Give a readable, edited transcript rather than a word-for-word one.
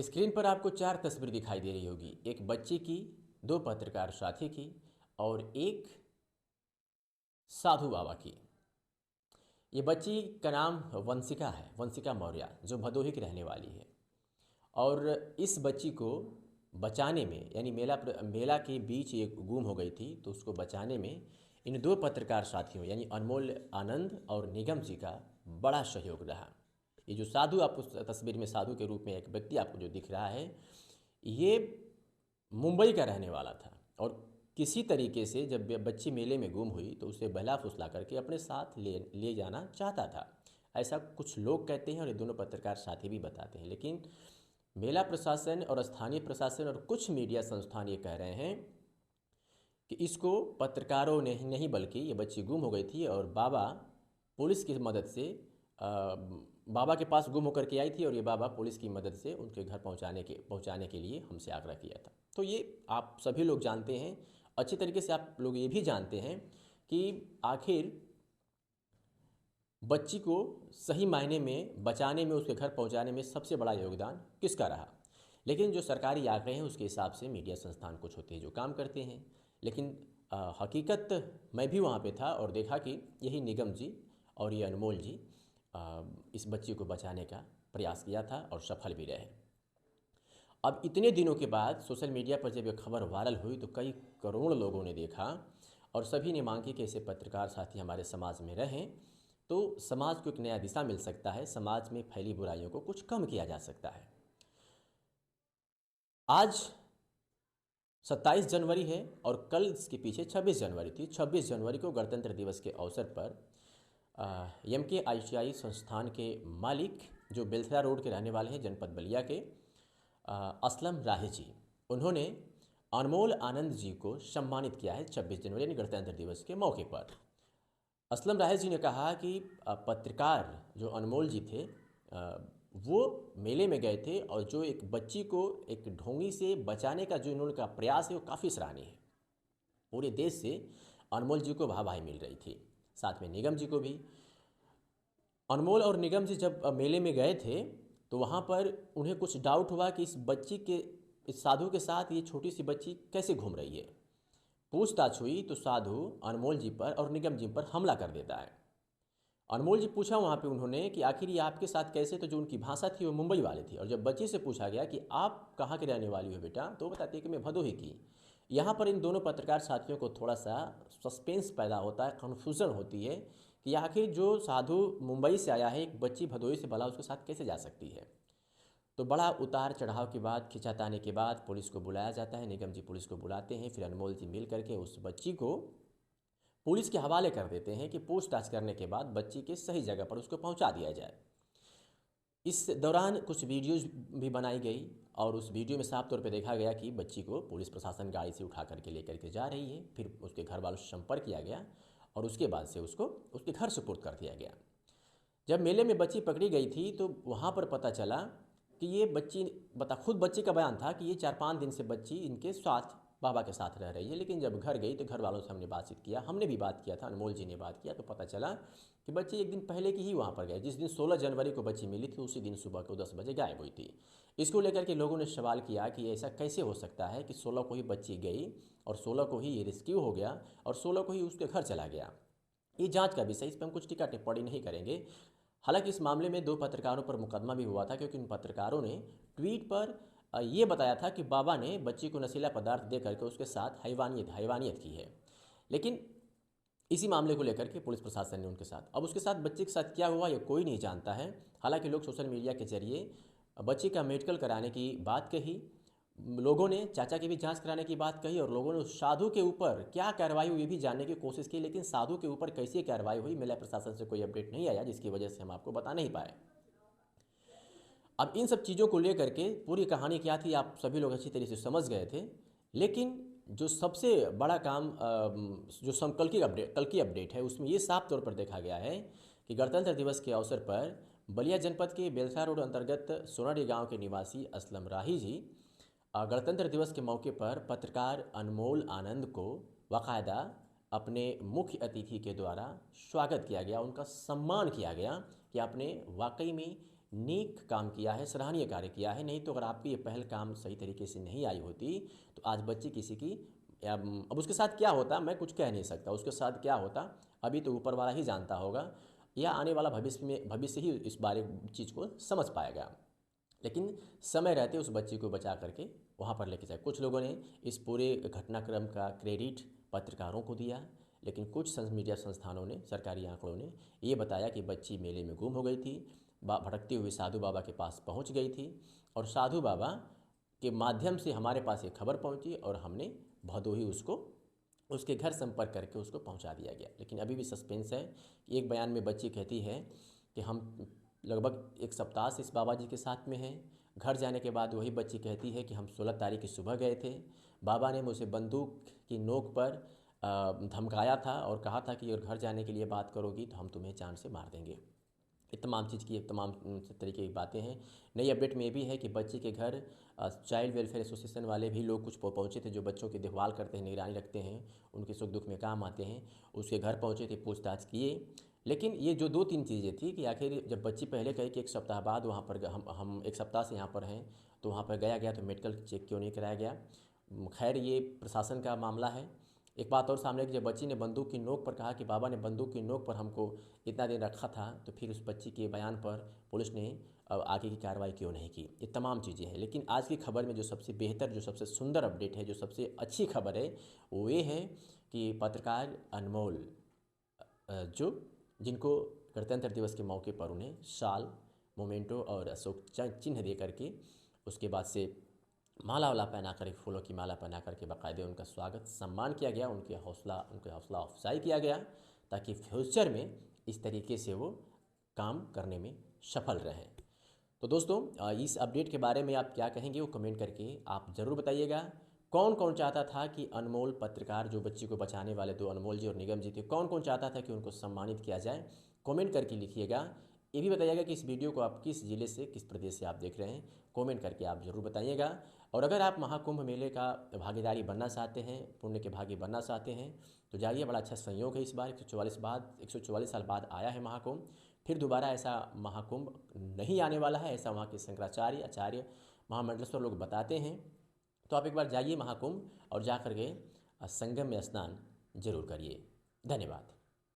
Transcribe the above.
Screen पर आपको चार तस्वीर दिखाई दे रही होगी। एक बच्ची की, दो पत्रकार साथी की और एक साधु बाबा की। ये बच्ची का नाम वंशिका है, वंशिका मौर्य, जो भदोही की रहने वाली है। और इस बच्ची को बचाने में, यानी मेला के बीच ये गुम हो गई थी, तो उसको बचाने में इन दो पत्रकार साथियों यानी अनमोल आनंद और निगम जी का बड़ा सहयोग रहा। ये जो साधु, आप उस तस्वीर में साधु के रूप में एक व्यक्ति आपको जो दिख रहा है, ये मुंबई का रहने वाला था और किसी तरीके से जब बच्ची मेले में गुम हुई तो उसे बहला फुसला करके अपने साथ ले जाना चाहता था, ऐसा कुछ लोग कहते हैं और ये दोनों पत्रकार साथी भी बताते हैं। लेकिन मेला प्रशासन और स्थानीय प्रशासन और कुछ मीडिया संस्थान ये कह रहे हैं कि इसको पत्रकारों ने ही नहीं बल्कि ये बच्ची गुम हो गई थी और बाबा पुलिस की मदद से बाबा के पास गुम होकर के आई थी और ये बाबा पुलिस की मदद से उनके घर पहुंचाने के लिए हमसे आग्रह किया था। तो ये आप सभी लोग जानते हैं, अच्छी तरीके से आप लोग ये भी जानते हैं कि आखिर बच्ची को सही मायने में बचाने में, उसके घर पहुंचाने में सबसे बड़ा योगदान किसका रहा। लेकिन जो सरकारी आंकड़े हैं उसके हिसाब से मीडिया संस्थान कुछ होते हैं जो काम करते हैं, लेकिन हकीकत मैं भी वहाँ पे था और देखा कि यही निगम जी और ये अनमोल जी इस बच्ची को बचाने का प्रयास किया था और सफल भी रहे। अब इतने दिनों के बाद सोशल मीडिया पर जब ये खबर वायरल हुई तो कई करोड़ लोगों ने देखा और सभी ने मांग की कि ऐसे पत्रकार साथी हमारे समाज में रहें तो समाज को एक नया दिशा मिल सकता है, समाज में फैली बुराइयों को कुछ कम किया जा सकता है। आज 27 जनवरी है और कल इसके पीछे 26 जनवरी थी। 26 जनवरी को गणतंत्र दिवस के अवसर पर MKITI संस्थान के मालिक, जो बेलथरा रोड के रहने वाले हैं, जनपद बलिया के, असलम राही जी, उन्होंने अनमोल आनंद जी को सम्मानित किया है 26 जनवरी यानी गणतंत्र दिवस के मौके पर। असलम राही जी ने कहा कि पत्रकार जो अनमोल जी थे वो मेले में गए थे और जो एक बच्ची को एक ढोंगी से बचाने का जो इन्होंने प्रयास है वो काफ़ी सराहनीय है। पूरे देश से अनमोल जी को वाहवाही मिल रही थी, साथ में निगम जी को भी। अनमोल और निगम जी जब मेले में गए थे तो वहाँ पर उन्हें कुछ डाउट हुआ कि इस साधु के साथ ये छोटी सी बच्ची कैसे घूम रही है। पूछताछ हुई तो साधु अनमोल जी पर और निगम जी पर हमला कर देता है। अनमोल जी पूछा वहाँ पे उन्होंने कि आखिर ये आपके साथ कैसे, तो जो उनकी भाषा थी वो मुंबई वाली थी। और जब बच्ची से पूछा गया कि आप कहाँ के रहने वाली हो बेटा, तो बताती है कि मैं भदोही की। यहाँ पर इन दोनों पत्रकार साथियों को थोड़ा सा सस्पेंस पैदा होता है, कन्फ्यूज़न होती है कि आखिर जो साधु मुंबई से आया है, एक बच्ची भदोही से भला उसके साथ कैसे जा सकती है। तो बड़ा उतार चढ़ाव के बाद, खिंचाताने के बाद पुलिस को बुलाया जाता है, निगम जी पुलिस को बुलाते हैं, फिर अनमोल जी मिल करके उस बच्ची को पुलिस के हवाले कर देते हैं कि पूछताछ करने के बाद बच्ची के सही जगह पर उसको पहुंचा दिया जाए। इस दौरान कुछ वीडियोज भी बनाई गई और उस वीडियो में साफ तौर पे देखा गया कि बच्ची को पुलिस प्रशासन गाड़ी से उठा करके लेकर के जा रही है। फिर उसके घर वालों से संपर्क किया गया और उसके बाद से उसको उसके घर सुपुर्द कर दिया गया। जब मेले में बच्ची पकड़ी गई थी तो वहाँ पर पता चला कि ये बच्ची खुद बच्ची का बयान था कि ये 4-5 दिन से बच्ची इनके साथ, बाबा के साथ रह रही है। लेकिन जब घर गई तो घर वालों से हमने बातचीत किया, हमने भी बात किया था, अनमोल जी ने बात किया, तो पता चला कि बच्ची एक दिन पहले की ही वहाँ पर गई। जिस दिन 16 जनवरी को बच्ची मिली थी उसी दिन सुबह को 10 बजे गायब हुई थी। इसको लेकर के लोगों ने सवाल किया कि ऐसा कैसे हो सकता है कि 16 को ही बच्ची गई और 16 को ही ये रेस्क्यू हो गया और 16 को ही उसके घर चला गया। ये जांच का विषय, इस पर हम कुछ टीका टिप्पणी नहीं करेंगे। हालांकि इस मामले में 2 पत्रकारों पर मुकदमा भी हुआ था क्योंकि उन पत्रकारों ने ट्वीट पर ये बताया था कि बाबा ने बच्ची को नशीला पदार्थ दे करके उसके साथ हैवानियत की है। लेकिन इसी मामले को लेकर के पुलिस प्रशासन ने उनके साथ, अब उसके साथ बच्चे के साथ क्या हुआ ये कोई नहीं जानता है। हालांकि लोग सोशल मीडिया के जरिए बच्ची का मेडिकल कराने की बात कही, लोगों ने चाचा की भी जांच कराने की बात कही और लोगों ने उस साधु के ऊपर क्या कार्रवाई हुई ये भी जानने की कोशिश की। लेकिन साधु के ऊपर कैसी कार्रवाई हुई, मेला प्रशासन से कोई अपडेट नहीं आया, जिसकी वजह से हम आपको बता नहीं पाए। अब इन सब चीज़ों को लेकर के पूरी कहानी क्या थी आप सभी लोग अच्छी तरीके से समझ गए थे। लेकिन जो सबसे बड़ा काम जो कल की अपडेट है उसमें ये साफ तौर पर देखा गया है कि गणतंत्र दिवस के अवसर पर बलिया जनपद के बेलसा रोड अंतर्गत सोनारी गांव के निवासी असलम राही जी गणतंत्र दिवस के मौके पर पत्रकार अनमोल आनंद को बाकायदा अपने मुख्य अतिथि के द्वारा स्वागत किया गया, उनका सम्मान किया गया कि आपने वाकई में नेक काम किया है, सराहनीय कार्य किया है। नहीं तो अगर आपकी ये पहल काम सही तरीके से नहीं आई होती तो आज बच्ची किसी की, अब उसके साथ क्या होता मैं कुछ कह नहीं सकता, उसके साथ क्या होता अभी तो ऊपर वाला ही जानता होगा, या आने वाला भविष्य ही इस बारे चीज़ को समझ पाएगा। लेकिन समय रहते उस बच्ची को बचा करके वहाँ पर लेके जाए। कुछ लोगों ने इस पूरे घटनाक्रम का क्रेडिट पत्रकारों को दिया, लेकिन कुछ मीडिया संस्थानों ने, सरकारी आंकड़ों ने ये बताया कि बच्ची मेले में गुम हो गई थी, भटकती हुई साधु बाबा के पास पहुँच गई थी और साधु बाबा के माध्यम से हमारे पास ये खबर पहुँची और हमने भदोही उसको उसके घर संपर्क करके उसको पहुंचा दिया गया। लेकिन अभी भी सस्पेंस है। एक बयान में बच्ची कहती है कि हम लगभग एक सप्ताह से इस बाबा जी के साथ में हैं। घर जाने के बाद वही बच्ची कहती है कि हम 16 तारीख की सुबह गए थे, बाबा ने मुझे बंदूक की नोक पर धमकाया था और कहा था कि अगर घर जाने के लिए बात करोगी तो हम तुम्हें जान से मार देंगे। ये तमाम चीज़ की तमाम तरीके की बातें हैं। नई अपडेट में ये भी है कि बच्चे के घर चाइल्ड वेलफेयर एसोसिएशन वाले भी लोग कुछ पहुँचे थे, जो बच्चों की देखभाल करते हैं, निगरानी रखते हैं, उनके सुख दुख में काम आते हैं। उसके घर पहुँचे थे, पूछताछ किए। लेकिन ये जो 2-3 चीज़ें थी कि आखिर जब बच्ची पहले कही कि एक सप्ताह बाद वहाँ पर हम एक सप्ताह से यहाँ पर हैं, तो वहाँ पर गया तो मेडिकल चेक क्यों नहीं कराया गया। खैर ये प्रशासन का मामला है। एक बात और सामने कि जब बच्ची ने बंदूक की नोक पर कहा कि बाबा ने बंदूक की नोक पर हमको इतना दिन रखा था, तो फिर उस बच्ची के बयान पर पुलिस ने आगे की कार्रवाई क्यों नहीं की। ये तमाम चीज़ें हैं। लेकिन आज की खबर में जो सबसे बेहतर, जो सबसे सुंदर अपडेट है, जो सबसे अच्छी खबर है वो ये है कि पत्रकार अनमोल जो जिनको गणतंत्र दिवस के मौके पर उन्हें शाल, मोमेंटो और अशोक चिन्ह दे करके उसके बाद से माला वाला पहना कर, एक फूलों की माला पहना करके बाकायदे उनका स्वागत सम्मान किया गया, उनके हौसला अफजाई किया गया, ताकि फ्यूचर में इस तरीके से वो काम करने में सफल रहें। तो दोस्तों इस अपडेट के बारे में आप क्या कहेंगे वो कमेंट करके आप ज़रूर बताइएगा। कौन कौन चाहता था कि अनमोल पत्रकार, जो बच्ची को बचाने वाले 2 अनमोल जी और निगम जी थे, कौन कौन चाहता था कि उनको सम्मानित किया जाए, कमेंट करके लिखिएगा। ये भी बताइएगा कि इस वीडियो को आप किस ज़िले से, किस प्रदेश से आप देख रहे हैं, कमेंट करके आप ज़रूर बताइएगा। और अगर आप महाकुंभ मेले का भागीदारी बनना चाहते हैं, पुण्य के भागी बनना चाहते हैं, तो जाइए। बड़ा अच्छा संयोग है इस बार, 144 साल बाद आया है महाकुंभ। फिर दोबारा ऐसा महाकुंभ नहीं आने वाला है, ऐसा वहाँ के शंकराचार्य, आचार्य, महामंडलेश्वर लोग बताते हैं। तो आप एक बार जाइए महाकुंभ और जा कर के संगम में स्नान जरूर करिए। धन्यवाद।